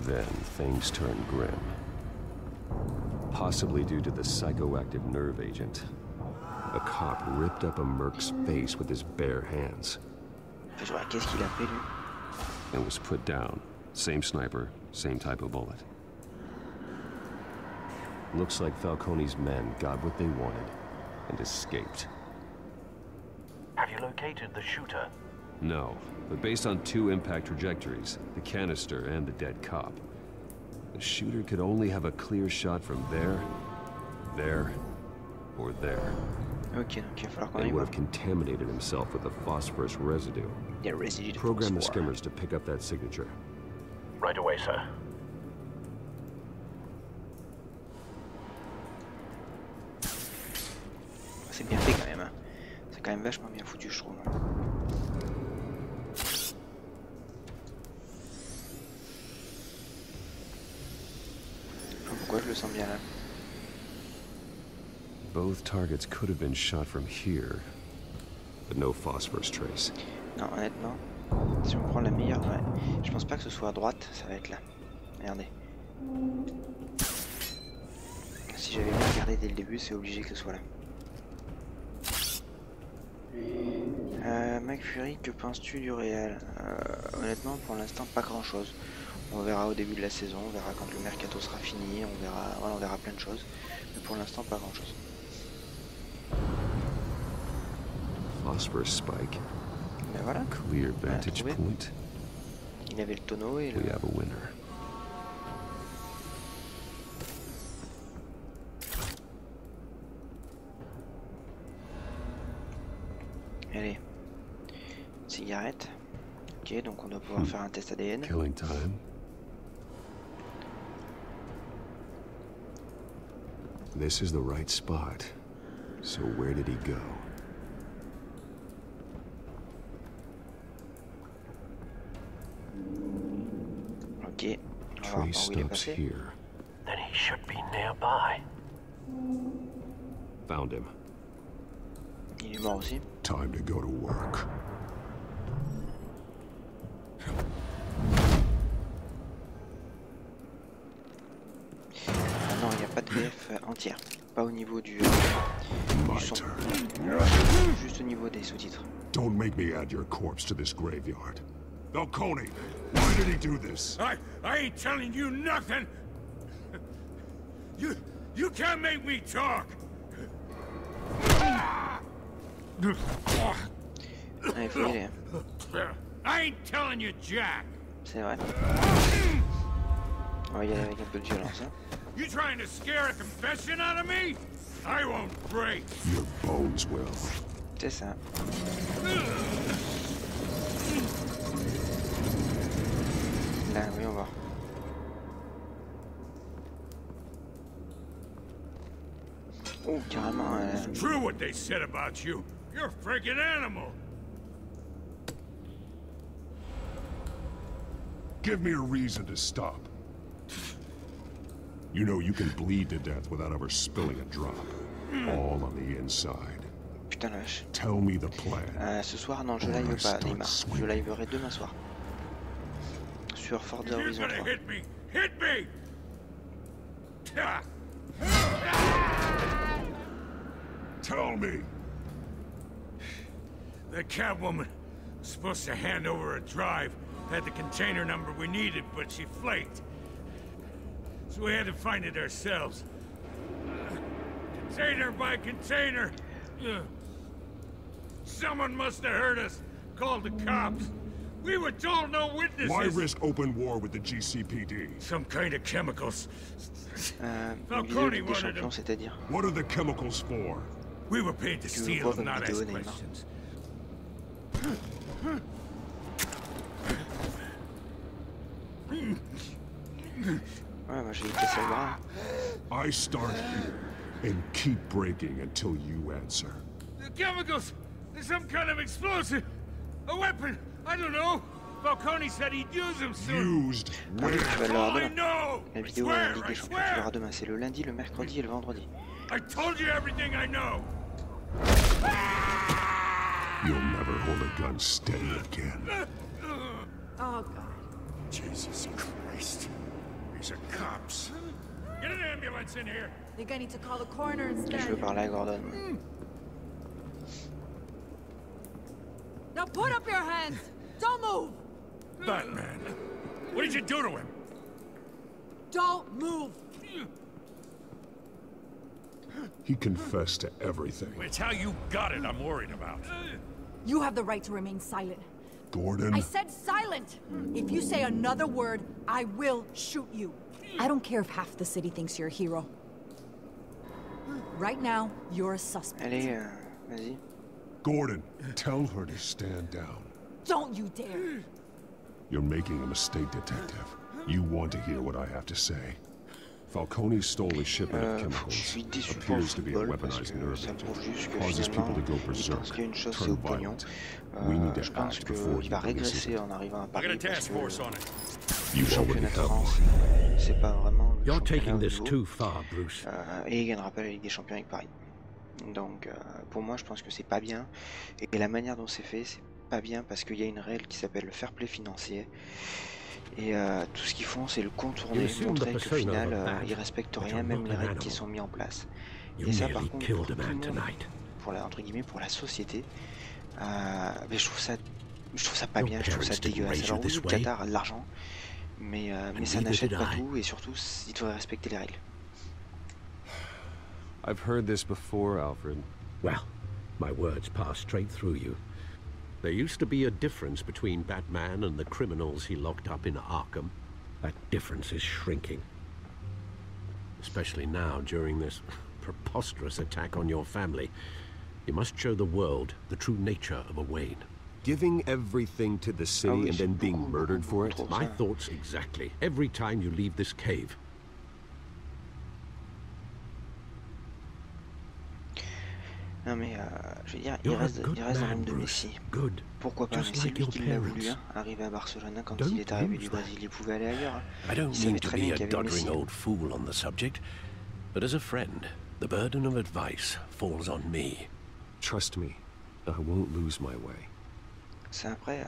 Then things turned grim. Possibly due to the psychoactive nerve agent. A cop ripped up a merc's face with his bare hands. Qu'est-ce qu'il a fait, lui? And was put down. Same sniper, same type of bullet. Looks like Falcone's men got what they wanted and escaped. Have you located the shooter? No, but based on 2 impact trajectories, the canister and the dead cop, the shooter could only have a clear shot from there, or there. Ok, donc il va falloir qu'on And aille would voir. have contaminated himself with the phosphorus residue. Il y a le résidu de Program the phosphore. skimmers to pick up that signature. Right away, sir. C'est bien fait quand même. Hein. C'est quand même vachement bien foutu, je trouve. Pourquoi je le sens bien là? Both targets could have been shot from here, but no phosphorus trace. Non, honnêtement, si on prend la meilleure, ouais. Je pense pas que ce soit à droite, ça va être là. Regardez. Si j'avais bien regardé dès le début, c'est obligé que ce soit là. McFury, que penses-tu du réel? Honnêtement, pour l'instant, pas grand-chose. On verra au début de la saison, on verra quand le mercato sera fini, on verra, voilà, on verra plein de choses. Mais pour l'instant, pas grand-chose. Phosphorus spike. Ben voilà. Clear vantage trouvé. point. Il avait le tonneau et le... We have a winner. Allez. Cigarette. Ok, donc on doit pouvoir faire un test ADN. Killing time. This is the right spot. So where did he go? Ok. On va voir Trace par où il est stops passé. here. Then he should be nearby. Found him. Il est mort aussi. Time to go to work. Ah non, il n'y a pas de VF entière. Pas au niveau du son. Juste au niveau des sous-titres. Don't make me add your corpse to this graveyard. Falcone, why did he do this? I ain't telling you nothing. You can't make me talk. Ah, il faut y aller. I ain't telling you jack. C'est vrai. On va y aller avec un peu de violence. Hein. You trying to scare a confession out of me? I won't break. Your bones will. C'est ça. Là, oui, on va. Oh, carrément. True what they said about you. You're a freaking animal. Give me a reason to stop. You know you can bleed to death without ever spilling a drop. All on the inside. Putain la vache. Tell me the plan. Ce soir, non, je live pas, Neymar. Je liverai demain soir. Sur Forza Horizon 3. Hit me! Hit me! Tell me. The Catwoman was supposed to hand over a drive. Had the container number we needed, but she flaked. So we had to find it ourselves. Container by container. Someone must have heard us. Called the cops. We were told no witnesses. Why risk open war with the GCPD? Some kind of chemicals. Une vidéo des champions, c'est-à-dire. What are the chemicals for? We were paid to steal, not ask questions. Ouais, moi j'ai cassé le bras. I start here and keep breaking until you answer. The chemicals! There's some kind of explosive! A weapon! I don't know! Falcone said he'd use them soon! Used Tandis que tu vas where? l'avoir demain. La vidéo de la Ligue des Champions, tu l'auras demain. C'est le lundi, le mercredi et le vendredi. I told you everything I know! You'll never hold a gun steady again. Oh, God. Jesus Christ. These are cops. Get an ambulance in here. Think I need to call the coroner Je veux instead. parler à Gordon. Now put up your hands. Don't move. Batman, what did you do to him? Don't move. He confessed to everything. It's how you got it I'm worried about. You have the right to remain silent. Gordon? I said silent! If you say another word, I will shoot you. I don't care if half the city thinks you're a hero. Right now, you're a suspect. Allez, vas-y. Gordon, tell her to stand down. Don't you dare! You're making a mistake, Detective. You want to hear what I have to say. Falcone stole a shipment of chemicals. Appears to be a weaponized nerve agent. Causes people to go berserk, turn violent. We need to act before he releases it. En arrivant à Paris, I got a task force on it. You already championnat de have France, one. c'est pas vraiment le You're championnat taking au this niveau. too far, Bruce. Et il gagnera pas la Ligue des Champions avec Paris. Donc pour moi je pense que c'est pas bien. Et la manière dont c'est fait, c'est pas bien parce qu'il y a une règle qui s'appelle le fair play financier. Et tout ce qu'ils font, c'est le contourner, montrer qu'au final, ils respectent rien, même les règles qui sont mises en place. Et ça, par contre, pour tout le monde, pour la, entre guillemets, pour la société, mais je trouve ça pas bien, je trouve ça dégueulasse. Alors oui, le Qatar a de l'argent, mais ça n'achète pas tout, et surtout, ils devraient respecter les règles. I've heard this before, Alfred. Well, my words pass straight through you. There used to be a difference between Batman and the criminals he locked up in Arkham. That difference is shrinking. Especially now, during this preposterous attack on your family. You must show the world the true nature of a Wayne. Giving everything to the city and then being murdered for it? My thoughts exactly. Every time you leave this cave. Non mais je veux dire, il reste dans l'ombre de Messi. Pourquoi pas? Mais c'est lui qui l'a voulu, hein, arriver à Barcelone hein, quand il est arrivé du Brésil. Il pouvait aller ailleurs. Hein. Il savait très bien qu'il y avait Messi. Old fool on the subject, but as a friend, the burden of advice falls on me. Trust me, I won't lose my way. C'est après,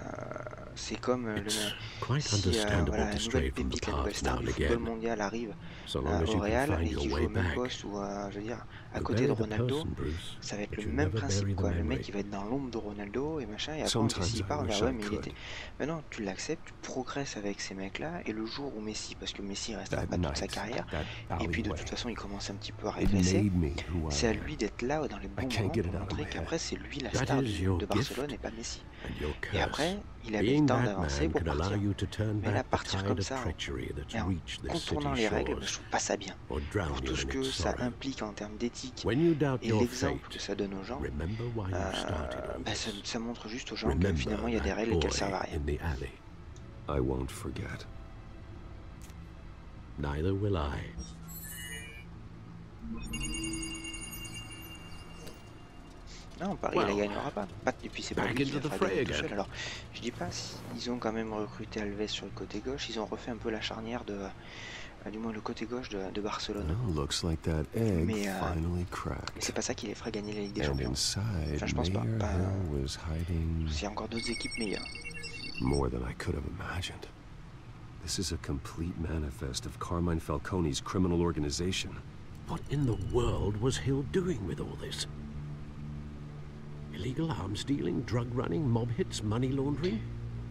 c'est comme le, si voilà, la nouvelle pépite, la nouvelle star du football mondial arrive au Real et qui joue au même poste ou je veux dire à côté de Ronaldo, ça va être le même principe quoi. Le mec il va être dans l'ombre de Ronaldo et machin et après s'il part, ouais mais il était. Mais non, tu l'acceptes, tu progresses avec ces mecs là et le jour où Messi, parce que Messi restera pas toute sa carrière et puis de toute façon il commence un petit peu à régresser, c'est à lui d'être là dans les bons moments pour montrer qu'après c'est lui la star de Barcelone et pas Messi. Et après, il avait le temps d'avancer pour partir. Mais là, partir comme ça, et en contournant les règles, je trouve pas ça bien. Pour tout ce que ça implique en termes d'éthique et l'exemple que ça donne aux gens, ça montre juste aux gens que finalement il y a des règles et qu'elles servent à rien. I won't forget. Neither will I. Non, Paris ne la gagnera pas. Et puis c'est pas lui qui la fera gagner tout seul. Alors, je dis pas, ils ont quand même recruté Alves sur le côté gauche. Ils ont refait un peu la charnière de, du moins le côté gauche de Barcelone. Mais c'est pas ça qui les fera gagner la Ligue des Champions. Enfin, je pense pas. Il y a encore d'autres équipes meilleures. More than I could have imagined. This is a complete manifest of Carmine Falcone's criminal organization. What in the world was Hill doing with all this? Illegal arms dealing, drug running, mob hits, money laundering?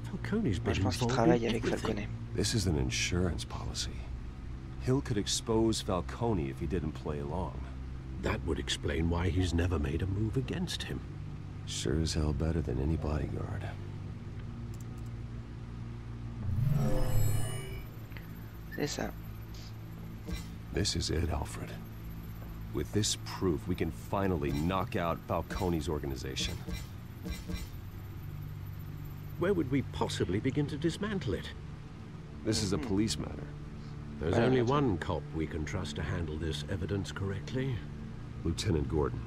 Falcone's been involved in everything. This is an insurance policy. Hill could expose Falcone if he didn't play along. That would explain why he's never made a move against him. Sure as hell better than any bodyguard. C'est ça. This is it, Alfred. With this proof, we can finally knock out Falcone's organization. Where would we possibly begin to dismantle it? This is a police matter. There's only one cop we can trust to handle this evidence correctly. Lieutenant Gordon.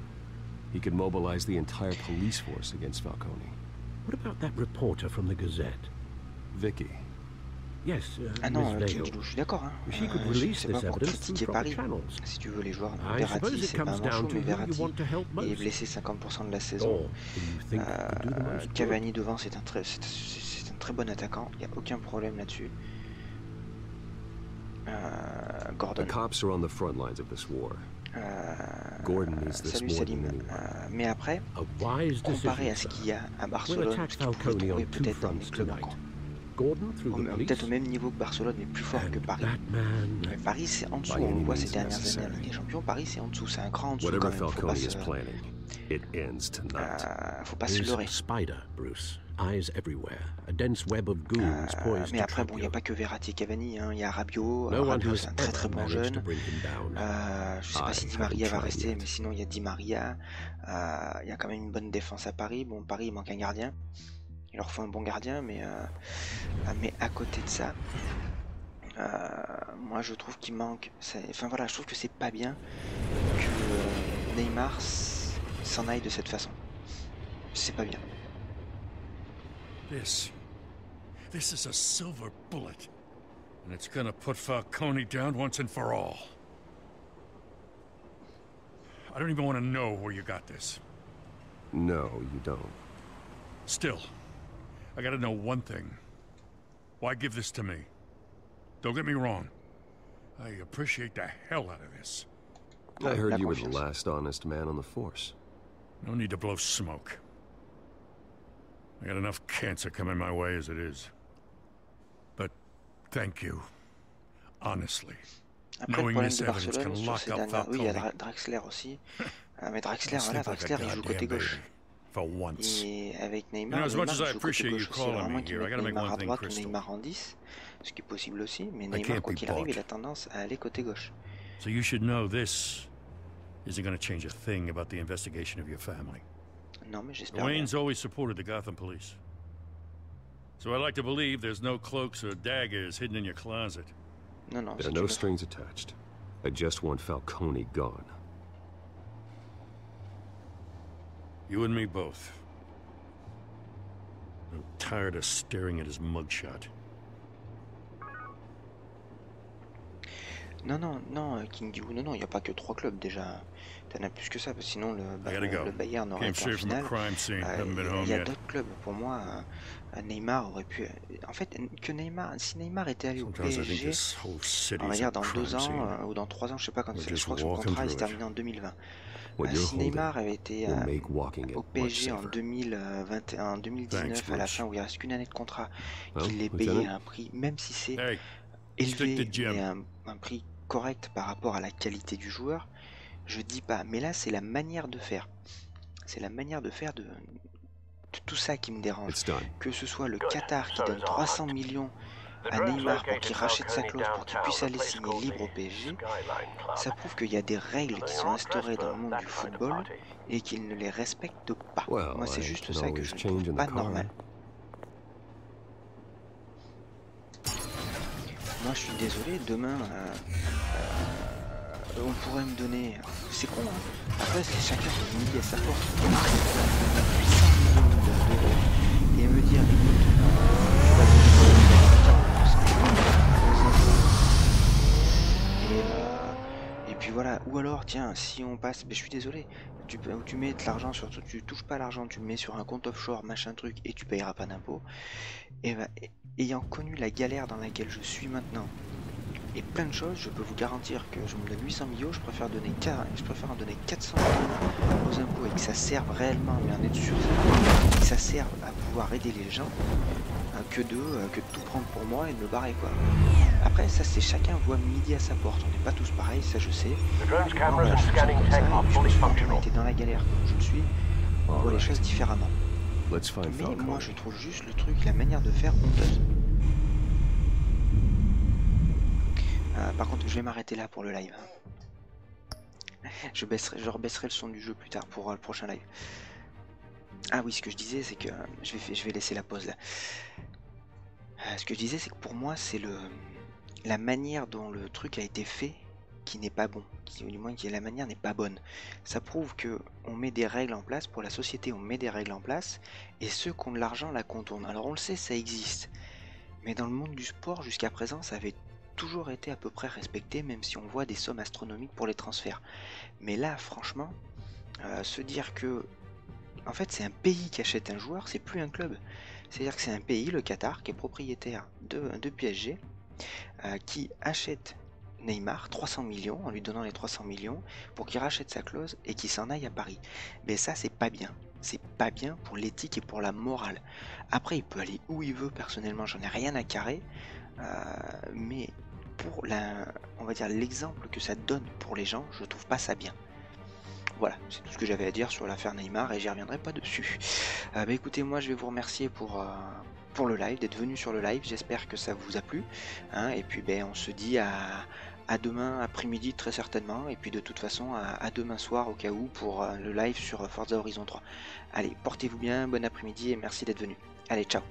He could mobilize the entire police force against Falcone. What about that reporter from the Gazette? Vicky. Yes, ah non, je suis d'accord. Hein. She could release this evidence through proper channels. Si tu veux, les joueurs, Verratti, c'est pas Manchot, mais Verratti est blessé 50% de la saison. Cavani devant, c'est un très bon attaquant. Il n'y a aucun problème là-dessus. Gordon. The cops are on the front lines of this war. Gordon needs this Salut more than Salim. anyone. Mais après, comparé à ce qu'il y a à Barcelone, ce qu'il pouvait trouver peut-être dans des clubs encore. Peut-être au même niveau que Barcelone, mais plus fort que Paris. Mais Paris, c'est en dessous. On le voit ces dernières années en Ligue des Champions. Paris, c'est en dessous. C'est un cran en dessous quand même. Faut pas se leurrer. Mais après, bon, il n'y a pas que Verratti et Cavani. Il y a Rabiot. Rabiot, c'est un très très bon jeune. Je sais pas si Di Maria va rester, mais sinon il y a Di Maria. Il y a quand même une bonne défense à Paris. Bon, Paris, il manque un gardien. Il leur faut un bon gardien, mais à côté de ça, moi je trouve qu'il manque. Enfin voilà, je trouve que c'est pas bien que Neymar s'en aille de cette façon. C'est pas bien. This is a silver bullet, and it's gonna put Falcone down once and for all. I don't even want to know where you got this. No, you don't. Still, I gotta know one thing. Why give this to me? Don't get me wrong. I appreciate the hell out of this. I heard you were the last honest man on the force. No need to blow smoke. I got enough cancer coming my way as it is. But thank you. Honestly. Après, le problème de Barcelone sur ces dernières... Oui, il y a Draxler aussi. Mais Draxler, voilà, Draxler, il joue côté gauche. Et avec Neymar, Neymar joue côté gauche aussi. Alors, à moins qu'il mette Neymar à droite ou Neymar en 10, ce qui est possible aussi, mais Neymar, quoi qu'il arrive, il a tendance à aller côté gauche. So you should know this isn't going to change a thing about the investigation of your family. Non, mais j'espère. Wayne's always supported the Gotham police. So I like to believe there's no cloaks or daggers hidden in your closet. Non, non, there are no strings attached. I just want Falcone gone. You and me both. I'm tired of staring at his mugshot. Non, non, non, King Yu, non, il n'y a pas que 3 clubs déjà. T'en as plus que ça, parce que sinon le Bayern aurait été en finale. Il y a d'autres clubs. Pour moi, Neymar aurait pu... En fait, si Neymar était allé au PSG, on va dire dans 2 ans ou dans 3 ans, je sais pas quand c'est, je crois que son contrat se terminé en 2020. Si Neymar avait été au PSG en 2019, à la fin où il ne reste qu'une année de contrat, qu'il l'ait payé à un prix, même si c'est élevé, mais un prix correct par rapport à la qualité du joueur, je dis pas. Mais là, c'est la manière de faire. C'est la manière de faire de tout ça qui me dérange. Que ce soit le Qatar qui donne 300 millions à Neymar pour qu'il rachète sa clause, pour qu'il puisse aller signer libre au PSG, ça prouve qu'il y a des règles qui sont instaurées dans le monde du football et qu'ils ne les respectent pas. Moi, c'est juste ça que je ne trouve pas normal. Moi, je suis désolé, demain, on pourrait me donner... C'est con, hein. Après, c'est chacun qui midi à sa porte. 800 millions d'euros. Et me dire, et puis voilà. Ou alors, tiens, si on passe... Mais je suis désolé. Tu mets de l'argent, surtout tu touches pas l'argent, tu le mets sur un compte offshore, machin truc, et tu payeras pas d'impôts. Et bah, ayant connu la galère dans laquelle je suis maintenant, et plein de choses, je peux vous garantir que je me donne 800 millions, je préfère en donner 400 millions aux impôts et que ça serve réellement, mais en être sûr, que ça serve à pouvoir aider les gens, que de tout prendre pour moi et de me barrer, quoi. Après, ça c'est chacun voit midi à sa porte, on n'est pas tous pareils, ça je sais. Moi, voilà, je suis dans la galère comme je le suis, on voit les choses différemment. Mais moi je trouve juste le truc, la manière de faire honteuse. Par contre, je vais m'arrêter là pour le live. Je rebaisserai le son du jeu plus tard pour le prochain live. Ah oui, ce que je disais, c'est que je vais laisser la pause là. Ce que je disais, c'est que pour moi, c'est la manière dont le truc a été fait qui n'est pas bon, du moins la manière n'est pas bonne. Ça prouve que on met des règles en place pour la société, on met des règles en place, et ceux qui ont de l'argent la contournent. Alors on le sait, ça existe, mais dans le monde du sport, jusqu'à présent, ça avait toujours été à peu près respecté, même si on voit des sommes astronomiques pour les transferts. Mais là, franchement, se dire que, en fait, c'est un pays qui achète un joueur, c'est plus un club. C'est-à-dire que c'est un pays, le Qatar, qui est propriétaire de PSG, qui achète Neymar 300 millions en lui donnant les 300 millions pour qu'il rachète sa clause et qu'il s'en aille à Paris. Mais ça, c'est pas bien. C'est pas bien pour l'éthique et pour la morale. Après, il peut aller où il veut, personnellement, j'en ai rien à carrer. Mais pour on va dire l'exemple que ça donne pour les gens, je trouve pas ça bien. Voilà, c'est tout ce que j'avais à dire sur l'affaire Neymar et j'y reviendrai pas dessus. Bah écoutez, moi je vais vous remercier pour le live, d'être venu sur le live. J'espère que ça vous a plu. Hein, et puis on se dit à demain après-midi très certainement. Et puis de toute façon à demain soir au cas où pour le live sur Forza Horizon 3. Allez, portez-vous bien, bon après-midi et merci d'être venu. Allez, ciao.